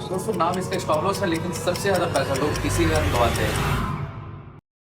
दोस्तों नाम इसका स्टॉप लॉस है, लेकिन सबसे ज्यादा पैसा लोग इसी में गंवाते हैं।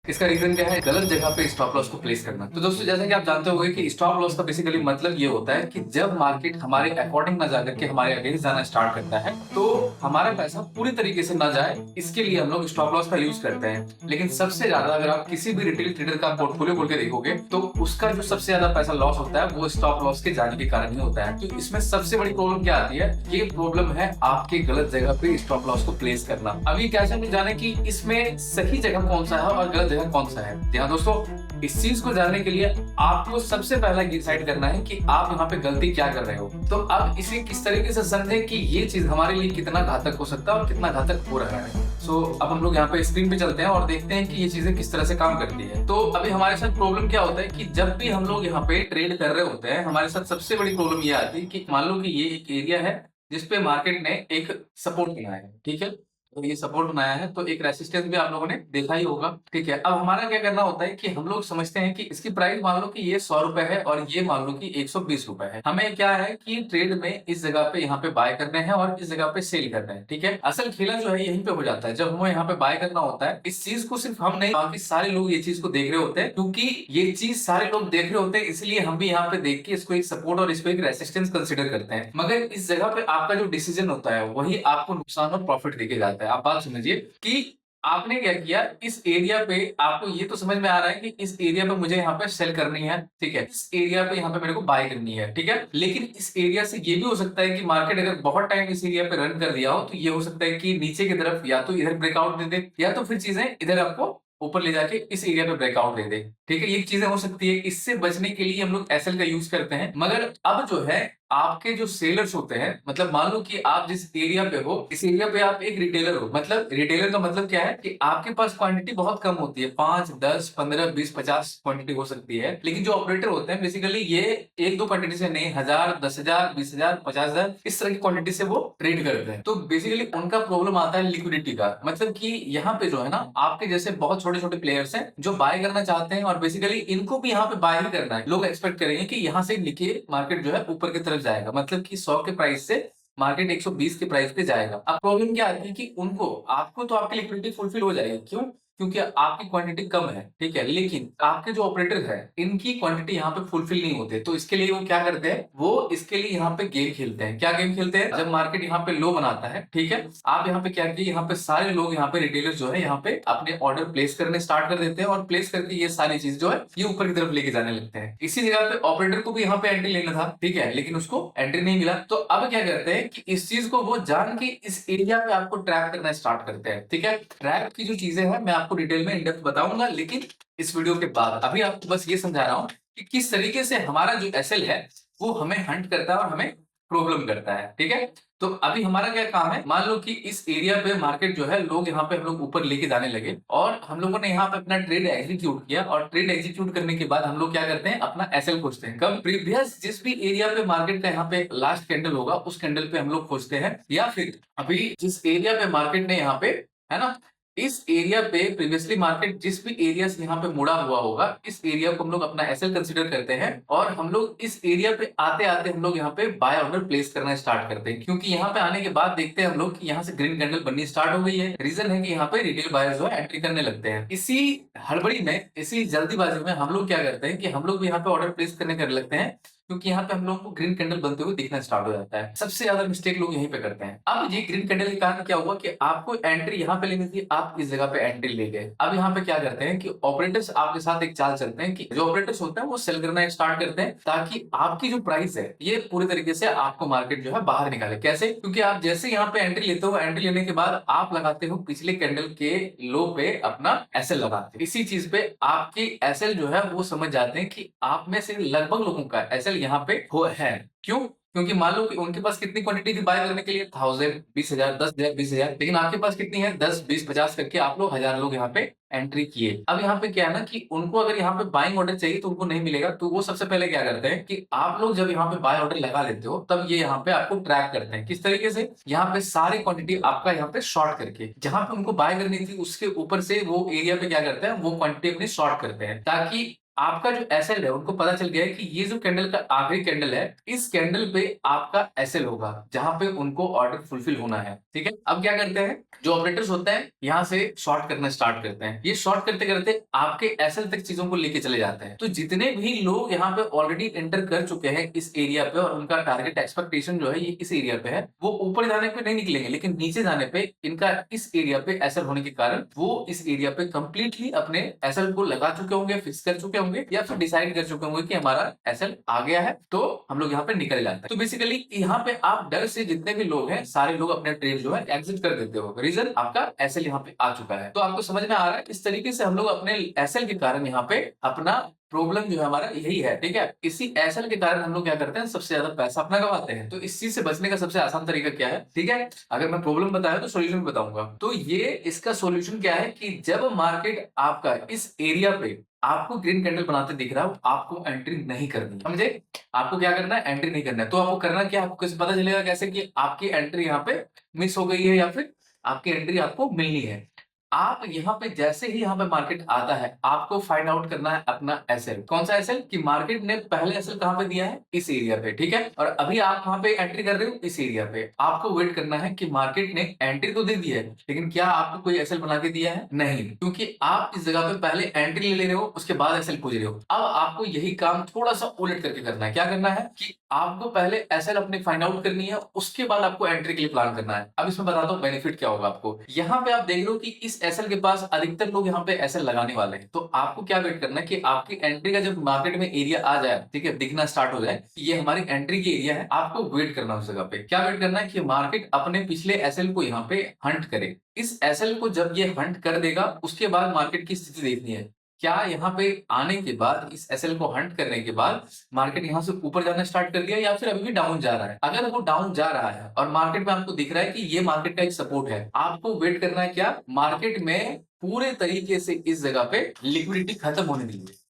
इसका रीजन क्या है? गलत जगह पे स्टॉप लॉस को प्लेस करना। तो दोस्तों जैसा कि आप जानते होंगे कि स्टॉप लॉस का बेसिकली मतलब ये होता है कि जब मार्केट हमारे अकॉर्डिंग ना जाकर के हमारे अगेंस्ट जाना स्टार्ट करता है तो हमारा पैसा पूरी तरीके से ना जाए, इसके लिए हम लोग स्टॉप लॉस का यूज करते हैं। लेकिन सबसे ज्यादा अगर आप किसी भी रिटेल ट्रेडर का पोर्टफोलियो खोल के देखोगे तो उसका जो सबसे ज्यादा पैसा लॉस होता है वो स्टॉप लॉस के जाने के कारण ही होता है। तो इसमें सबसे बड़ी प्रॉब्लम क्या आती है? ये प्रॉब्लम है आपके गलत जगह पे स्टॉप लॉस को प्लेस करना। अभी कैसे हम जाने कि इसमें सही जगह कौन सा है और गलत जगह कौन सा है? हाँ दोस्तों, इस चीज को जानने के लिए आपको सबसे पहला डिसाइड करना है कि आप यहाँ पे गलती क्या कर रहे हो। तो अब इसे किस तरीके से समझें कि ये चीज हमारे लिए कितना घातक हो सकता है और कितना घातक हो रहा है। अब हम लोग यहाँ पे स्क्रीन पे चलते हैं और देखते हैं कि ये चीजें किस तरह से काम करती है। तो अभी हमारे साथ प्रॉब्लम क्या होता है कि जब भी हम लोग यहाँ पे ट्रेड कर रहे होते हैं, हमारे साथ सबसे बड़ी प्रॉब्लम ये आती है कि मान लो कि ये एक एरिया है जिसपे मार्केट ने एक सपोर्ट बनाया है, ठीक है। तो ये सपोर्ट बनाया है तो एक रेसिस्टेंस भी आप लोगों ने देखा ही होगा, ठीक है। अब हमारा क्या करना होता है कि हम लोग समझते हैं कि इसकी प्राइस मान लो कि ये 100 रुपए है और ये मान लो कि 120 रुपए है। हमें क्या है कि ट्रेड में इस जगह पे यहाँ पे बाय करने हैं और इस जगह पे सेल करना है, ठीक है। असल खेला जो है यहीं पे हो जाता है। जब हमें यहाँ पे बाय करना होता है, इस चीज को सिर्फ हम नहीं बाकी सारे लोग ये चीज को देख रहे होते हैं, क्योंकि ये चीज सारे लोग देख रहे होते हैं, इसलिए हम भी यहाँ पे देख के इसको एक सपोर्ट और इसको एक रेसिस्टेंस कंसिडर करते हैं। मगर इस जगह पे आपका जो डिसीजन होता है वही आपको नुकसान और प्रॉफिट देके जाता है। आप बात समझिए कि आपने क्या किया, इस एरिया पे आपको ये तो समझ में आ रहा है कि इस एरिया पे मुझे यहाँ पे सेल करनी है, ठीक है। इस एरिया पे यहाँ पे मेरे को बाय करनी है, ठीक है। लेकिन इस एरिया से ये भी हो सकता है कि मार्केट अगर बहुत टाइम इस एरिया पे रन कर दिया हो तो ये हो सकता है कि नीचे की तरफ या तो इधर ब्रेकआउट दे दे या तो फिर चीजें इधर आपको ऊपर ले जाके इस एरिया पे ब्रेकआउट दे दे, ठीक है। ये चीजें हो सकती है। इससे बचने के लिए हम लोग एसएल का यूज करते हैं। मगर अब जो है आपके जो सेलर्स होते हैं, मतलब मान लो कि आप जिस एरिया पे हो, इस एरिया पे आप एक रिटेलर हो। मतलब रिटेलर का मतलब क्या है कि आपके पास क्वांटिटी बहुत कम होती है, 5, 10, 15, 20, 50 क्वांटिटी हो सकती है। लेकिन जो ऑपरेटर होते हैं बेसिकली ये एक दो क्वांटिटी से नहीं, 1000, 10,000, 20,000, 50,000 इस तरह की क्वांटिटी से वो ट्रेड करते हैं। तो बेसिकली उनका प्रॉब्लम आता है लिक्विडिटी का। मतलब कि यहाँ पे जो है ना आपके जैसे बहुत छोटे छोटे प्लेयर्स हैं जो बाय करना चाहते हैं और बेसिकली इनको भी यहाँ पे बाय ही करना है। लोग एक्सपेक्ट करेंगे कि यहाँ से नीचे मार्केट जो है ऊपर की तरफ जाएगा, मतलब कि 100 के प्राइस से मार्केट 120 के प्राइस पे जाएगा। अब प्रॉब्लम क्या आती है कि उनको आपको तो आपकी लिक्विडिटी फुलफिल हो जाएगी, क्यों? क्योंकि आपकी क्वांटिटी कम है, ठीक है। लेकिन आपके जो ऑपरेटर है इनकी क्वांटिटी यहाँ पे फुलफिल नहीं होते, तो इसके लिए वो क्या करते हैं, वो इसके लिए यहाँ पे गेम खेलते हैं। क्या गेम खेलते हैं? जब मार्केट यहाँ पे लो बनाता है, ठीक है, आप यहाँ पे क्या किए, यहाँ पे सारे लोग यहाँ पे रिटेलर जो है यहाँ पे अपने ऑर्डर प्लेस करने स्टार्ट कर देते हैं और प्लेस करके ये सारी चीज जो है ये ऊपर की तरफ लेके जाने लगते हैं। इसी जगह पे ऑपरेटर को भी यहाँ पे एंट्री लेना था, ठीक है, लेकिन उसको एंट्री नहीं मिला। तो अब क्या करते हैं कि इस चीज को वो जान के इस एरिया पे आपको ट्रैप करना स्टार्ट करते हैं, ठीक है। ट्रैप की जो चीजें हैं मैं आपको डिटेल में इन डेप्थ बताऊंगा, लेकिन इस वीडियो के बाद अभी आपको बस ये समझा रहा हूं कि किस तरीके से हमारा जो एसएल है वो हमें हंट करता है और हमें प्रॉब्लम करता है, ठीक है। तो अभी हमारा क्या काम है, मान लो कि इस एरिया पे मार्केट जो है लोग यहाँ पे हम लोग ऊपर लेके जाने लगे और हम लोगों ने यहाँ पे अपना ट्रेड एग्जीक्यूट किया और ट्रेड एग्जीक्यूट करने के बाद हम लोग क्या करते हैं, अपना एसएल खोजते हैं। कब? प्रीवियस जिस भी एरिया पे मार्केट का यहाँ पे लास्ट कैंडल होगा उस कैंडल पे हम लोग खोजते हैं, या फिर अभी जिस एरिया पे मार्केट ने यहाँ पे, है ना, इस एरिया पे प्रीवियसली मार्केट जिस भी एरिया से यहाँ पे मुड़ा हुआ होगा इस एरिया को हम लोग अपना एसएल कंसीडर करते हैं और हम लोग इस एरिया पे आते आते हम लोग यहाँ पे बाय ऑर्डर प्लेस करना स्टार्ट करते हैं। क्योंकि यहाँ पे आने के बाद देखते हैं हम लोग कि यहाँ से ग्रीन कैंडल बननी स्टार्ट हो गई है। रीजन है कि यहाँ पे रिटेल बायर्स जो है एंट्री करने लगते हैं। इसी हड़बड़ी में, इसी जल्दीबाजी में हम लोग क्या करते हैं कि हम लोग भी यहाँ पे ऑर्डर प्लेस करने कर लगते हैं, क्योंकि यहाँ पे हम लोग को ग्रीन कैंडल बनते हुए दिखना स्टार्ट हो जाता है। सबसे ज्यादा मिस्टेक लोग यहीं पे करते हैं। अब ये ग्रीन कैंडल के कारण क्या हुआ कि आपको एंट्री यहाँ पे लेनी थी, आप इस जगह पे एंट्री ले गए। अब यहाँ पे क्या करते हैं कि ऑपरेटर्स आपके साथ एक चाल चलते हैं कि जो ऑपरेटर्स होते हैं वो सेल करना स्टार्ट करते हैं ताकि आपकी जो प्राइस है ये पूरी तरीके से आपको मार्केट जो है बाहर निकाले। कैसे? क्योंकि आप जैसे यहाँ पे एंट्री लेते हो, एंट्री लेने के बाद आप लगाते हो पिछले कैंडल के लो पे अपना एसएल लगाते हो। इसी चीज पे आपकी एसएल जो है वो समझ जाते हैं कि आप में से लगभग लोगों का एसएल यहाँ पे हो है। क्यों? क्योंकि मान लो कि उनके पास कितनी क्वांटिटी थी बाय करने के लिए, 1000, 20,000, 10,000, 20,000, लेकिन आपके पास कितनी है, 10, 20, 50 करके आप लोग 1000 लोग यहाँ पे एंट्री किए। अब यहाँ पे क्या है ना कि उनको अगर यहाँ पे बाइंग ऑर्डर चाहिए तो उनको नहीं मिलेगा, तो वो सबसे पहले क्या करते हैं कि आप लोग जब यहाँ पे बाय ऑर्डर लगा लेते हो तब ये यहाँ पे आपको ट्रैक करते हैं। किस तरीके से? यहाँ पे सारी क्वांटिटी आपका यहाँ पे शॉर्ट करके, जहां पे उनको बाय करनी थी उसके ऊपर से वो एरिया पे क्या करते हैं, वो क्वांटिटी अपनी शॉर्ट करते हैं ताकि आपका जो एसएल है उनको पता चल गया है कि ये जो कैंडल का आखिरी कैंडल है, इस कैंडल पे आपका एसएल होगा जहां पे उनको ऑर्डर फुलफिल होना है। ठीक है, अब क्या करते हैं, जो ऑपरेटर्स होते हैं यहाँ से शॉर्ट करना स्टार्ट करते हैं। ये शॉर्ट करते करते आपके एसएल तक चीजों को लेके चले जाते हैं। तो जितने भी लोग यहाँ पे ऑलरेडी एंटर कर चुके हैं इस एरिया पे और उनका टारगेट एक्सपेक्टेशन जो है ये इस एरिया पे है, वो ऊपर जाने पे नहीं निकलेंगे, लेकिन नीचे जाने पे इनका इस एरिया पे एसएल होने के कारण वो इस एरिया पे कंप्लीटली अपने एसएल को लगा चुके होंगे, फिक्स कर चुके होंगे या फिर डिसाइड कर चुके होंगे कि हमारा एसएल आ गया है, तो हम लोग यहाँ पे निकल जाते हैं। तो बेसिकली यहाँ पे आप डर से जितने भी लोग हैं सारे लोग अपने ट्रेड जो है एग्जिट कर देते हो। रीजन आपका एसएल यहाँ पे आ चुका है। तो आपको समझ में आ रहा है, इस तरीके से हम लोग अपने एसएल के कारण यहाँ पे अपना प्रॉब्लम जो है हमारा यही है। ठीक है, इसी एसएल के कारण हम लोग क्या करते हैं, सबसे ज्यादा पैसा अपना गवाते हैं। तो इस चीज से बचने का सबसे आसान तरीका क्या है? ठीक है, अगर मैं प्रॉब्लम बताया तो सॉल्यूशन बताऊंगा। तो ये इसका सॉल्यूशन क्या है कि जब मार्केट आपका इस एरिया पे आपको ग्रीन कैंडल बनाते दिख रहा हो, आपको एंट्री नहीं करनी, समझे? आपको क्या करना है, एंट्री नहीं करना है। तो आपको करना क्या, आपको कैसे पता चलेगा कैसे कि आपकी एंट्री यहाँ पे मिस हो गई है या फिर आपकी एंट्री आपको मिलनी है? आप यहाँ पे जैसे ही यहाँ पे मार्केट आता है, आपको फाइंड आउट करना है अपना एसएल। कौन सा एसएल? कि मार्केट ने पहले एसएल कहाँ पे दिया है, इस एरिया पे। ठीक है, और अभी आप कहाँ पे एंट्री कर रहे हो, इस एरिया पे। आपको वेट करना है कि मार्केट ने एंट्री तो दे दी है, लेकिन क्या आपको कोई एसएल बना के दिया है? नहीं, क्योंकि आप इस जगह पे पहले एंट्री ले रहे हो, उसके बाद एसएल खोज रहे हो। अब आपको यही काम थोड़ा सा उलट करके करना है। क्या करना है कि आपको पहले एसएल अपने फाइंड आउट करनी है, उसके बाद आपको एंट्री के लिए प्लान करना है। अब इसमें बताता हूँ बेनिफिट क्या होगा आपको। यहाँ पे आप देख रहे हो कि इस एसएल के पास अधिकतर लोग यहाँ पे एसएल लगाने वाले हैं। तो आपको क्या वेट करना है कि आपकी एंट्री का जब मार्केट में एरिया आ जाए, ठीक है, दिखना स्टार्ट हो जाए, ये हमारी एंट्री की एरिया है, आपको वेट करना उस जगह पे। क्या वेट करना है कि मार्केट अपने पिछले एसएल को यहाँ पे हंट करे। इस एसएल को जब ये हंट कर देगा, उसके बाद मार्केट की स्थिति देखनी है। क्या यहाँ पे आने के बाद, इस एसएल को हंट करने के बाद मार्केट यहाँ से ऊपर जाना स्टार्ट कर दिया या फिर अभी भी डाउन जा रहा है? अगर वो डाउन जा रहा है और मार्केट में आपको दिख रहा है कि ये मार्केट का एक सपोर्ट है, आपको वेट करना है क्या, मार्केट में पूरे तरीके से इस जगह पे लिक्विडिटी खत्म होने दीजिए।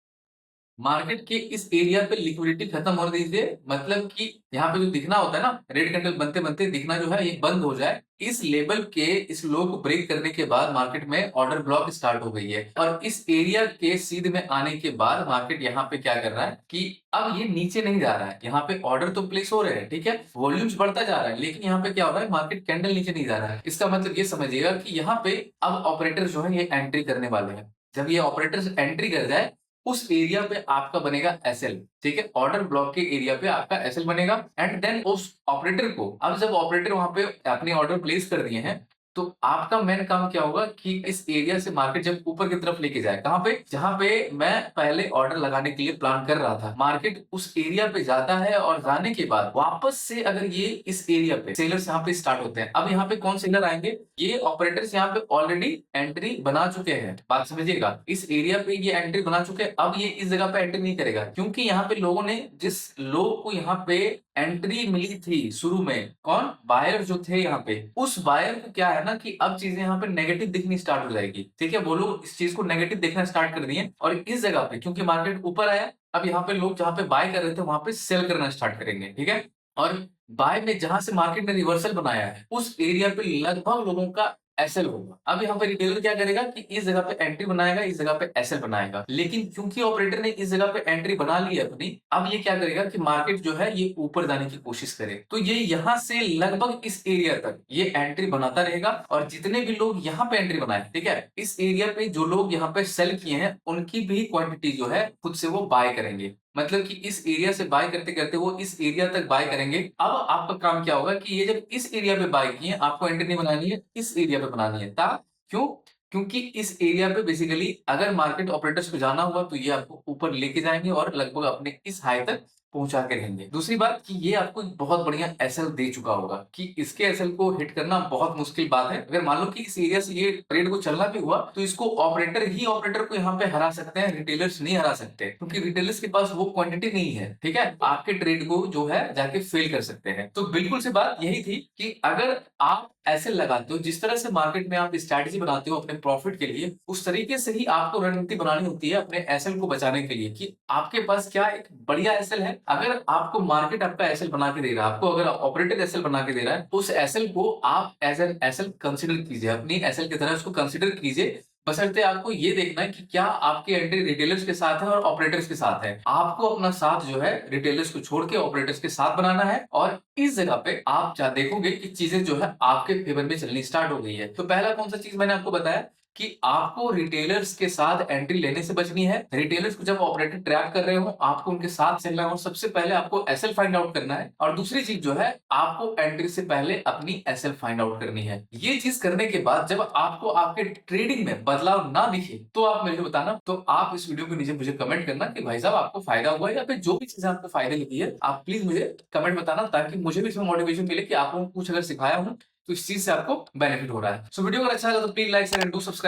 मार्केट के इस एरिया पे लिक्विडिटी खत्म होने दीजिए, मतलब कि यहाँ पे जो दिखना होता है ना, रेड कैंडल बनते बनते दिखना जो है ये बंद हो जाए। इस लेवल के, इस लो को ब्रेक करने के बाद मार्केट में ऑर्डर ब्लॉक स्टार्ट हो गई है और इस एरिया के सीध में आने के बाद मार्केट यहाँ पे क्या कर रहा है कि अब ये नीचे नहीं जा रहा है। यहाँ पे ऑर्डर तो प्लेस हो रहे हैं, ठीक है, वॉल्यूम्स बढ़ता जा रहा है, लेकिन यहाँ पे क्या हो रहा है, मार्केट कैंडल नीचे नहीं जा रहा है। इसका मतलब ये समझिएगा कि यहाँ पे अब ऑपरेटर जो है ये एंट्री करने वाले हैं। जब ये ऑपरेटर्स एंट्री कर जाए, उस एरिया पे आपका बनेगा एसएल। ठीक है, ऑर्डर ब्लॉक के एरिया पे आपका एसएल बनेगा एंड देन उस ऑपरेटर को, अब जब ऑपरेटर वहां पे अपने ऑर्डर प्लेस कर दिए हैं, तो आपका मेन काम क्या होगा कि इस एरिया से मार्केट जब ऊपर की तरफ लेके जाए, कहां पे, जहां पे मैं पहले ऑर्डर लगाने के लिए प्लान कर रहा था, मार्केट उस एरिया पे जाता है और जाने के बाद वापस से अगर ये इस एरिया पे सेलर्स यहाँ पे स्टार्ट होते हैं। अब यहाँ पे कौन सेलर आएंगे, ये ऑपरेटर्स यहाँ पे ऑलरेडी एंट्री बना चुके हैं। बात समझिएगा, इस एरिया पे ये एंट्री बना चुके हैं। अब ये इस जगह पे एंट्री नहीं करेगा, क्योंकि यहाँ पे लोगों ने, जिस लोग को यहाँ पे एंट्री मिली थी शुरू में, कौन, बायर जो थे यहाँ पे, उस बायर को क्या है ना कि अब चीजें यहाँ पे नेगेटिव दिखनी स्टार्ट हो जाएगी। ठीक है, वो लोग इस चीज को नेगेटिव देखना स्टार्ट कर दिए और इस जगह पे क्योंकि मार्केट ऊपर आया, अब यहाँ पे लोग जहाँ पे बाय कर रहे थे वहां पे सेल करना स्टार्ट करेंगे। ठीक है, और बाय में जहां से मार्केट ने रिवर्सल बनाया है, उस एरिया पे लगभग लोगों का एसएल होगा। अब यहाँ पे रिटेलर क्या करेगा कि इस जगह पे एंट्री बनाएगा, इस जगह पे एसएल बनाएगा, लेकिन क्योंकि ऑपरेटर ने इस जगह पे एंट्री बना ली है अपनी, अब ये क्या करेगा कि मार्केट जो है ये ऊपर जाने की कोशिश करे। तो ये यहाँ से लगभग इस एरिया तक ये एंट्री बनाता रहेगा और जितने भी लोग यहाँ पे एंट्री बनाए, ठीक है, इस एरिया पे जो लोग यहाँ पे सेल किए हैं, उनकी भी क्वांटिटी जो है खुद से वो बाय करेंगे। मतलब कि इस एरिया से बाय करते करते वो इस एरिया तक बाय करेंगे। अब आपका काम क्या होगा कि ये जब इस एरिया पे बाय किए, आपको एंट्री नहीं बनानी है, इस एरिया पे बनानी है। क्यों? क्योंकि इस एरिया पे बेसिकली अगर मार्केट ऑपरेटर्स को जाना हुआ तो ये आपको ऊपर लेके जाएंगे और लगभग अपने इस हाई तक पहुंचा के रहेंगे। दूसरी बात कि ये आपको एक बहुत बढ़िया एसएल दे चुका होगा कि इसके एसएल को हिट करना बहुत मुश्किल बात है। अगर मान लो कि इस एरिया से ये ट्रेड को चलना भी हुआ तो इसको ऑपरेटर ही ऑपरेटर को यहाँ पे हरा सकते हैं, रिटेलर्स नहीं हरा सकते, क्योंकि रिटेलर्स के पास वो क्वांटिटी नहीं है। ठीक है, आपके ट्रेड को जो है जाके फेल कर सकते हैं। तो बिल्कुल से बात यही थी कि अगर आप ऐसे लगाते हो, जिस तरह से मार्केट में आप स्ट्रैटेजी बनाते हो अपने प्रॉफिट के लिए, उस तरीके से ही आपको रणनीति बनानी होती है अपने एसएल को बचाने के लिए कि आपके पास क्या एक बढ़िया एसएल है। अगर आपको मार्केट आपका एसएल बना के दे रहा है, आपको अगर ऑपरेटर एसएल बना के दे रहा है, उस एसएल को आप एज एन एसएल कंसिडर कीजिए, अपनी एसएल की तरह उसको कंसिडर कीजिए। बशर्ते आपको ये देखना है कि क्या आपकी एंट्री रिटेलर्स के साथ है और ऑपरेटर्स के साथ है। आपको अपना साथ जो है रिटेलर्स को छोड़ के ऑपरेटर्स के साथ बनाना है, और इस जगह पे आप क्या देखोगे कि चीजें जो है आपके फेवर में चलनी स्टार्ट हो गई है। तो पहला कौन सा चीज मैंने आपको बताया कि आपको रिटेलर्स के साथ एंट्री लेने से बचनी है। रिटेलर्स को जब ऑपरेटर ट्रैप कर रहे हो, आपको उनके साथ चलना है और सबसे पहले आपको एसएल फाइंड आउट करना है। और दूसरी चीज जो है, आपको एंट्री से पहले अपनी एसएल फाइंड आउट करनी है। ये चीज करने के बाद जब आपको आपके ट्रेडिंग में बदलाव ना दिखे तो आप मुझे बताना। तो आप इस वीडियो के नीचे मुझे कमेंट करना कि भाई साहब आपको फायदा हुआ है, या फिर जो भी चीजें आपको फायदे लगी है आप प्लीज मुझे कमेंट बताना, ताकि मुझे भी इसमें मोटिवेशन मिले कि आपको कुछ अगर सिखाया हूं तो इस चीज से आपको बेनिफिट हो रहा है। सो वीडियो अगर अच्छा लगा तो please like share and do subscribe.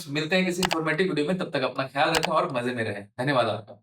मिलते हैं किसी इंफॉर्मेटिव वीडियो में, तब तक अपना ख्याल रखें और मजे में रहें। धन्यवाद आपका।